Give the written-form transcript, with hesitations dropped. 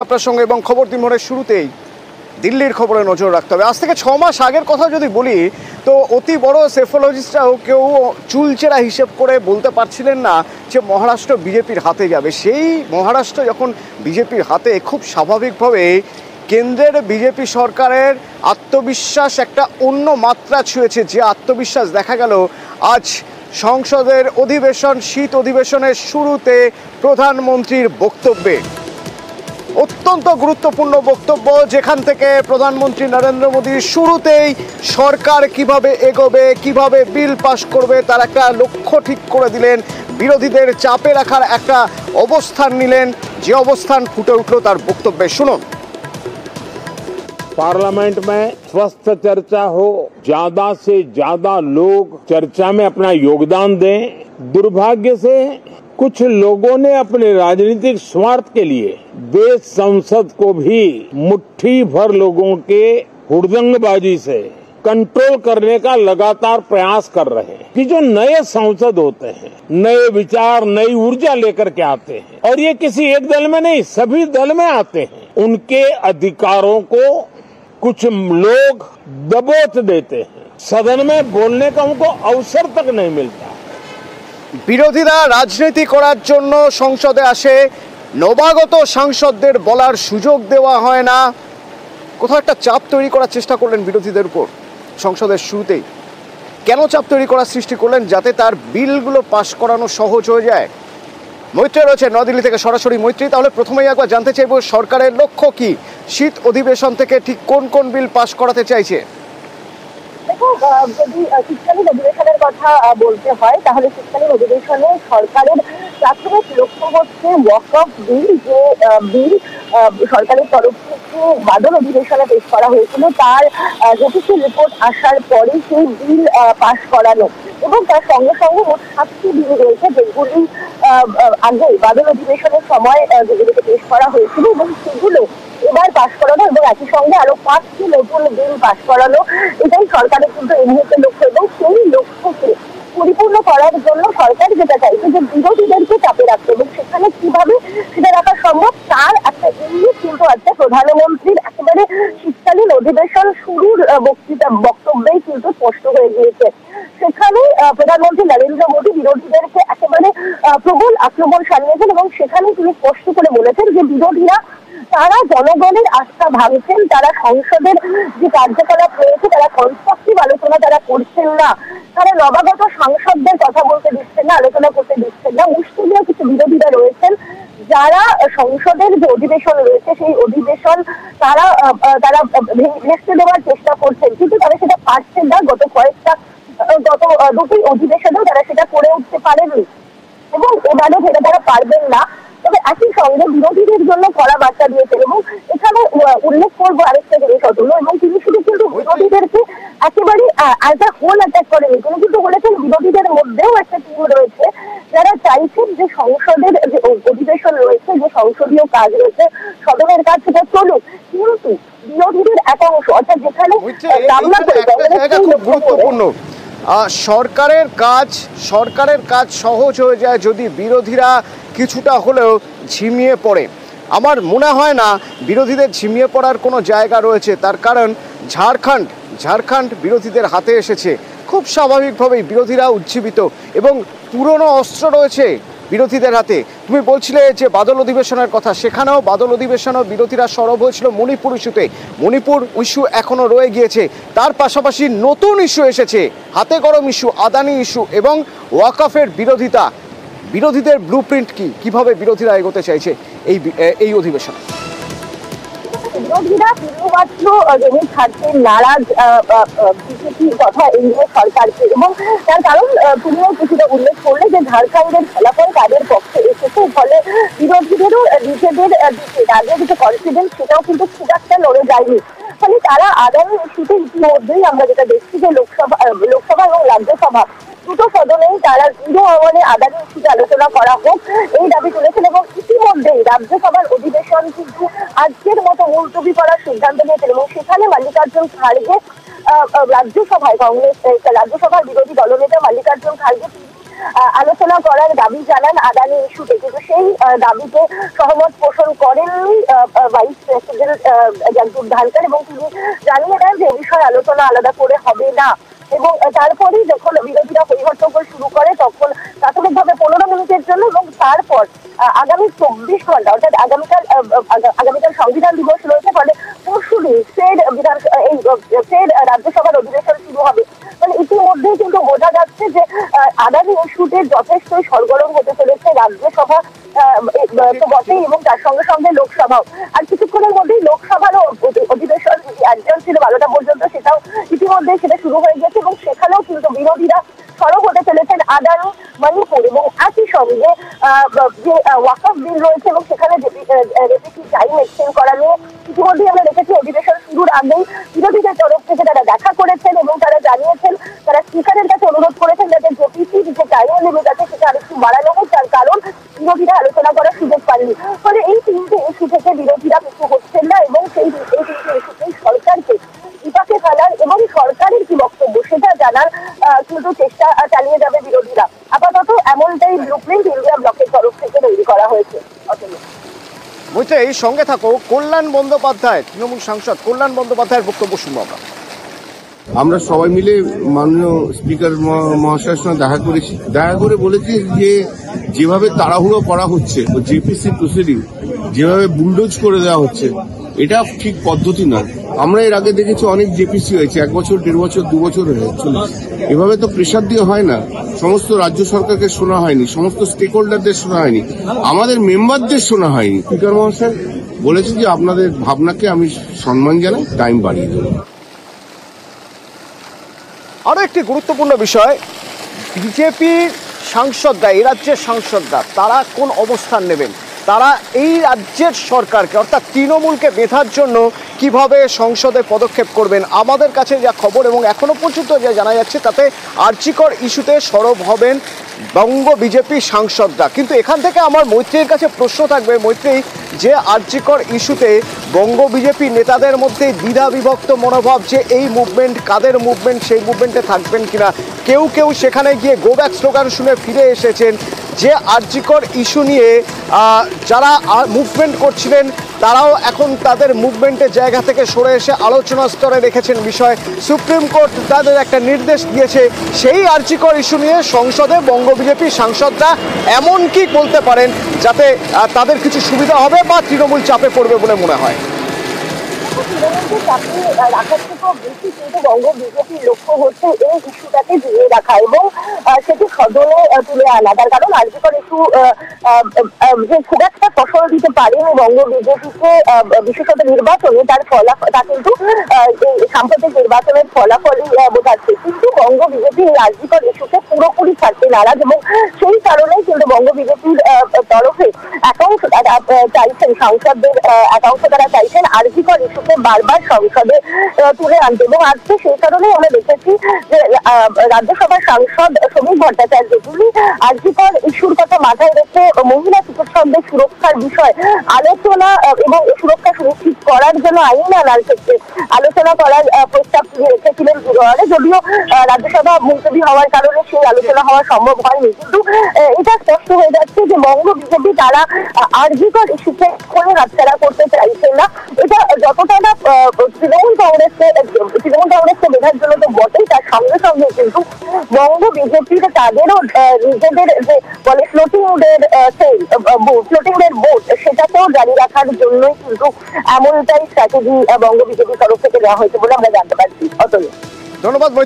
আপনার সঙ্গে এবং খবর দিনভরের শুরুতেই দিল্লির খবরে নজর রাখতে হবে। আজ থেকে 6 মাস আগের কথা যদি বলি তো অতি বড় সেফোলজিস্টরাও কেউ চুলচেরা হিসেব করে বলতে পারছিলেন না যে মহারাষ্ট্র বিজেপির হাতে যাবে। সেই মহারাষ্ট্র যখন বিজেপির হাতে, খুব স্বাভাবিকভাবে কেন্দ্রের বিজেপি সরকারের আত্মবিশ্বাস একটা অন্য মাত্রা ছুঁয়েছে। যে আত্মবিশ্বাস দেখা গেল আজ সংসদের অধিবেশন, শীত অধিবেশনের শুরুতে প্রধানমন্ত্রীর বক্তব্যে। অত্যন্ত গুরুত্বপূর্ণ বক্তব্য, যেখান থেকে প্রধানমন্ত্রী নরেন্দ্র মোদী শুরুতেই সরকার কিভাবে এগোবে, কিভাবে বিল পাশ করবে তার একটা লক্ষ্য ঠিক করে দিলেন। বিরোধীদের চাপে রাখার একটা অবস্থান নিলেন, যে অবস্থান ফুটে উঠল তার বক্তব্যে। শুনুন। पार्लियामेंट में स्वस्थ चर्चा हो, ज्यादा से ज्यादा लोग चर्चा में अपना योगदान दें। दुर्भाग्य से कुछ लोगों ने अपने राजनीतिक स्वार्थ के लिए देश संसद को भी मुट्ठी भर लोगों के हुड़दंगबाजी से कंट्रोल करने का लगातार प्रयास कर रहे हैं कि जो नए सांसद होते हैं, नए विचार, नई ऊर्जा लेकर के आते हैं, और ये किसी एक दल में नहीं, सभी दल में आते हैं, उनके अधिकारों को कुछ लोग दबोच देते हैं। सदन में बोलने का उनको अवसर तक नहीं मिलता। বিরোধীরা রাজনীতি করার জন্য সংসদে আসে, নবাগত সাংসদদের বলার সুযোগ দেওয়া হয় না। কোথাও একটা চাপ তৈরি করার চেষ্টা করলেন বিরোধীদের উপর সংসদের শুরুতেই। কেন চাপ তৈরি করার সৃষ্টি করলেন? যাতে তার বিলগুলো পাশ করানো সহজ হয়ে যায়। মৈত্রী রয়েছে নয়াদিল্লি থেকে সরাসরি। মৈত্রী, তাহলে প্রথমেই একবার জানতে চাইব সরকারের লক্ষ্য কি? শীত অধিবেশন থেকে ঠিক কোন কোন বিল পাশ করাতে চাইছে? দেখো, যদি শীতকালীন অধিবেশনের কথা বলতে হয় তাহলে শীতকালীন অধিবেশনে সরকারের প্রাথমিক লক্ষ্য হচ্ছে ওয়াকফ বিল, যে বিল সরকারের তরফ থেকে বাদল অধিবেশনে পেশ করা হয়েছিল, তার জুডিশিয়াল রিপোর্ট আসার পরে সেই বিল পাশ করানো। এবং তার সঙ্গে সঙ্গে মোট 7টি বিল রয়েছে যেগুলি আগে বাদল অধিবেশনের সময় যেগুলিকে পেশ করা হয়েছিল এবং সেগুলো এবার পাশ করানো, এবং একই সঙ্গে আরো 5টি নতুন বিল পাশ করানো। এটাই সরকারের কিন্তু এই মুহূর্তে লক্ষ্য, এবং সেই লক্ষ্যকে পরিপূর্ণ করার জন্য সরকার যেটা চাইছে যে বিরোধীদেরকে চাপে রাখতে, এবং সেখানে কিভাবে সেটা রাখা সম্ভব তার একটা ইঙ্গিত কিন্তু আছে প্রধানমন্ত্রীর একেবারে শীতকালীন অধিবেশন শুরুর বক্তব্যেই কিন্তু স্পষ্ট হয়ে গিয়েছে। সেখানে প্রধানমন্ত্রী নরেন্দ্র মোদী বিরোধীদেরকে একেবারে প্রবল আক্রমণ সানিয়েছেন, এবং সেখানে তিনি স্পষ্ট করে বলেছেন যে বিরোধীরা তারা জনগণের আস্থা ভাঙছেন, তারা সংসদের যে কার্যকলাপ রয়েছে তারা কনস্ট্রাকটিভ আলোচনা তারা করছেন না, তারা নবাগত সাংসদদের কথা বলতে দিচ্ছেন না, আলোচনা করতে দিচ্ছেন না। মুষ্টিমেয় কিছু বিরোধীরা রয়েছেন যারা সংসদের যে অধিবেশন রয়েছে সেই অধিবেশন তারা ভেস্তে দেওয়ার চেষ্টা করছেন, কিন্তু তারা সেটা পারছেন না। গত দুটি অধিবেশনেও তারা সেটা করে উঠতে পারেনি, এবং এবারও সেটা তারা পারবেন না। তবে একই সঙ্গে বিরোধীদের জন্য কড়া বার্তা দিয়েছেন, এবং এখানে উল্লেখ করবো আরেকটা জিনিস হলো, এবং তিনি শুধু কিন্তু বিরোধীদেরকে একেবারে অ্যাজ আ হোল অ্যাটাক করেনি, তিনি কিন্তু বলেছেন বিরোধীদের মধ্যেও একটা টিম রয়েছে যারা চাইছেন যে সংসদের যে অধিবেশন রয়েছে, যে সংসদীয় কাজ রয়েছে, সদনের কাজ সেটা চলুক, কিন্তু বিরোধীদের একাংশ অর্থাৎ যেখানে গুরুত্বপূর্ণ সরকারের কাজ সহজ হয়ে যায় যদি বিরোধীরা কিছুটা হলেও ঝিমিয়ে পড়ে। আমার মনে হয় না বিরোধীদের ঝিমিয়ে পড়ার কোনো জায়গা রয়েছে, তার কারণ ঝাড়খণ্ড বিরোধীদের হাতে এসেছে। খুব স্বাভাবিকভাবেই বিরোধীরা উজ্জীবিত, এবং পুরনো অস্ত্র রয়েছে বিরোধীদের হাতে। তুমি বলছিলে যে বাদল অধিবেশনের কথা, সেখানেও বাদল অধিবেশনেও বিরোধীরা সরব হয়েছিল মণিপুর ইস্যুতে। মণিপুর ইস্যু এখনও রয়ে গিয়েছে, তার পাশাপাশি নতুন ইস্যু এসেছে, হাতে গরম ইস্যু, আদানি ইস্যু এবং ওয়াকফের বিরোধিতা। বিরোধীদের ব্লুপ্রিন্ট কি, কিভাবে বিরোধীরা এগোতে চাইছে এই অধিবেশনে? বিরোধীরা শুধুমাত্র জমি ছাড়তে নারাজ বিজেপির কথা এগিয়ে সরকারকে, এবং তার কারণ তুমিও কিছুটা উল্লেখ করলে যে ঝাড়খণ্ডের ফলাফল তাদের পক্ষে এসেছে, ফলে বিরোধীদেরও নিজেদের দিকে তাদের যে কনফিডেন্স সেটাও কিন্তু খুব একটা লড়ে যায়নি। ফলে তারা আগামী ইস্যুতে ইতিমধ্যেই আমরা যেটা দেখছি যে লোকসভা এবং রাজ্যসভা দুটো সদনেই তারা দৃঢ় আহ্বানে আদানি ইস্যুতে আলোচনা করা হোক এই দাবি তুলেছেন, এবং ইতিমধ্যেই রাজ্যসভার অধিবেশন কিন্তু আজকের মতো মুলতবি করার সিদ্ধান্ত নিয়েছেন, এবং সেখানে মাল্লিকার্জুন খাড়গে রাজ্যসভার বিরোধী দলনেতা মাল্লিকার্জুন খাড়গে আলোচনা করার দাবি জানান আদানি ইস্যুতে, কিন্তু সেই দাবিতে সহমত পোষণ করেননি ভাইস প্রেসিডেন্ট জগদীপ ধনখড়, এবং তিনি জানিয়ে দেন যে এই বিষয়ে আলোচনা আলাদা করে হবে না। এবং তারপরেই যখন বিরোধীরা হরিহট্টগোল শুরু করে তখন প্রাথমিকভাবে 15 মিনিটের জন্য, এবং তারপর আগামী 24 ঘন্টা অর্থাৎ আগামীকাল সংবিধান দিবস রয়েছে, ফলে পরশুদিন ফের রাজ্যসভার অধিবেশন শুরু হবে। মানে ইতিমধ্যেই কিন্তু বোঝা যাচ্ছে যে আদানি ইস্যুতে যথেষ্টই সরগরম হতে চলেছে রাজ্যসভা তো বটেই, এবং তার সঙ্গে সঙ্গে লোকসভাও। আর কিছুক্ষণের মধ্যেই লোকসভারও অধিবেশন অ্যাডজার্ন ছিল 12টা পর্যন্ত, সেটাও ইতিমধ্যে সেটা শুরু হয়ে গেছে, এবং সেখানেও কিন্তু বিরোধীরা সরব হতে চলেছেন আদানি, মণিপুর এবং একই সঙ্গে যে ওয়াকফ বিল রয়েছে এবং সেখানে রেপিটি টাইম এক্সটেন্ড করা নিয়ে ইতিমধ্যেই আমরা দেখেছি অধিবেশন শুরুর আগেই বিরোধীদের তরফ থেকে তারা দেখা করেছেন এবং তারা জানিয়েছেন, তারা স্পিকারের কাছে অনুরোধ করেছেন যাতে জেপিসির যে টাইম লিমিট আছে সেটা আরেকটু বাড়ানো হোক, তার কারণ বিরোধীরা আলোচনা করার সুযোগ পাননি। ফলে এই তিনটে ইস্যু থেকে বিরোধীরা কিছু হচ্ছেন না, এবং এই তিনটে ইস্যুতেই সরকারকে বিপাকে ফেলার এবং সরকারের কি বক্তব্য সেটা জানার কিন্তু চেষ্টা চালিয়ে যাবে বিরোধীরা। আপাতত এমনটাই ব্লুপ্রিন্ট ইন্ডিয়া ব্লকের তরফ থেকে তৈরি করা হয়েছে। বলতে এই সঙ্গে থাকো কল্যাণ বন্দ্যোপাধ্যায়, তৃণমূল সাংসদ কল্যাণ বন্দ্যোপাধ্যায়ের বক্তব্য শুনবো আমরা সবাই মিলে মাননীয় স্পিকার মহাশয়ের সঙ্গে দেখা করে বলেছি যে যেভাবে তাড়াহুড়ো করা হচ্ছে, জেপিসি প্রসিডিং যেভাবে বুলডোজ করে দেওয়া হচ্ছে, এটা ঠিক পদ্ধতি নয়। আমরা এর আগে দেখেছি অনেক জেপিসি হয়েছে, 1 বছর 1.5 বছর 2 বছর চলেছে। এভাবে তো প্রেশার দিয়ে হয় না। সমস্ত রাজ্য সরকারকে শোনা হয়নি, সমস্ত স্টেক হোল্ডারদের শোনা হয়নি, আমাদের মেম্বারদের শোনা হয়নি। স্পিকার মহাশয় বলেছি যে আপনাদের ভাবনাকে আমি সম্মান জানাই, টাইম বাড়িয়ে দেবো। আরও একটি গুরুত্বপূর্ণ বিষয়, বিজেপির সাংসদরা, এই রাজ্যের সাংসদরা তারা কোন অবস্থান নেবেন, তারা এই রাজ্যের সরকারকে অর্থাৎ তৃণমূলকে বেঁধার জন্য কিভাবে সংসদে পদক্ষেপ করবেন। আমাদের কাছে যা খবর এবং এখনো পর্যন্ত যা জানা যাচ্ছে তাতে আরজিকর ইস্যুতে সরব হবেন বঙ্গ বিজেপি সাংসদরা। কিন্তু এখান থেকে আমার মৈত্রীর কাছে প্রশ্ন থাকবে, মৈত্রী, যে আরজিকর ইস্যুতে বঙ্গ বিজেপি নেতাদের মধ্যে দ্বিধা বিভক্ত মনোভাব, যে এই মুভমেন্ট কাদের মুভমেন্ট, সেই মুভমেন্টে থাকবেন কিনা। কেউ কেউ সেখানে গিয়ে গো ব্যাক স্লোগান শুনে ফিরে এসেছেন। যে আরজিকর ইস্যু নিয়ে যারা মুভমেন্ট করছিলেন তারাও এখন তাদের মুভমেন্টের জায়গা থেকে সরে এসে আলোচনা স্তরে রেখেছেন বিষয়। সুপ্রিম কোর্ট তাদের একটা নির্দেশ দিয়েছে, সেই আরজিকর ইস্যু নিয়ে সংসদে বঙ্গ বিজেপি সাংসদরা এমন কি বলতে পারেন যাতে তাদের কিছু সুবিধা হবে বা তৃণমূল চাপে পড়বে বলে মনে হয়। তৃণমূলকে চাকরি রাখার থেকেও বেশি কিন্তু বঙ্গ বিজেপির লক্ষ্য হচ্ছে এই ইস্যুটাকে জিয়ে রাখা এবং সেটি সদনে তুলে আনা। তার কারণ আরজিকর ইস্যু যে খুব একটা ফসল দিতে পারেনি বঙ্গ বিজেপিকে, বিশেষত নির্বাচনে তার ফলাফল, তা কিন্তু সাম্প্রতিক নির্বাচনের ফলাফলই বোঝাচ্ছে। কিন্তু বঙ্গ বিজেপি এই আরজিকর ইস্যুকে পুরোপুরি ছাড়তে নারাজ, এবং সেই কারণেই কিন্তু বঙ্গ বিজেপির তরফে একাংশ চাইছেন, সাংসদদের একাংশ তারা চাইছেন আরজিকর ইস্যুকে বারবার সংসদে তুলে আনতে। এবং আজকে সেই কারণেই আমরা দেখেছি যে রাজ্যসভার সাংসদ শ্রমিক ভট্টাচার্য তিনি আরজিকর ইস্যুর কথা মাথায় রেখে মহিলা চিকিৎসকদের সুরক্ষার বিষয় আলোচনা এবং সুরক্ষা সুনিশ্চিত করার জন্য আইন আনার ক্ষেত্রে আলোচনা করার প্রস্তাব তিনি রেখেছিলেন বিরোধে। যদিও রাজ্যসভা মুলতবি হওয়ার কারণে সেই আলোচনা হওয়া সম্ভব হয়নি, কিন্তু এটা স্পষ্ট হয়ে যাচ্ছে যে বঙ্গ বিজেপি তারা আরজিকর ইস্যুকে কোনো হাতছাড়া করতে চাইছেন না। এটা যতটা না তৃণমূল কংগ্রেসকে বোঝার জন্য তো বটেই, তার সঙ্গে সঙ্গে কিন্তু বঙ্গ বিজেপির তাদেরও নিজেদের যে বলে ফ্লোটিং এর বোট সেটাকেও জারি রাখার জন্যই কিন্তু এমনটাই স্ট্র্যাটেজি বঙ্গ বিজেপির তরফ থেকে দেওয়া হয়েছে বলে আমরা জানতে পারছি। অতএব ধন্যবাদ।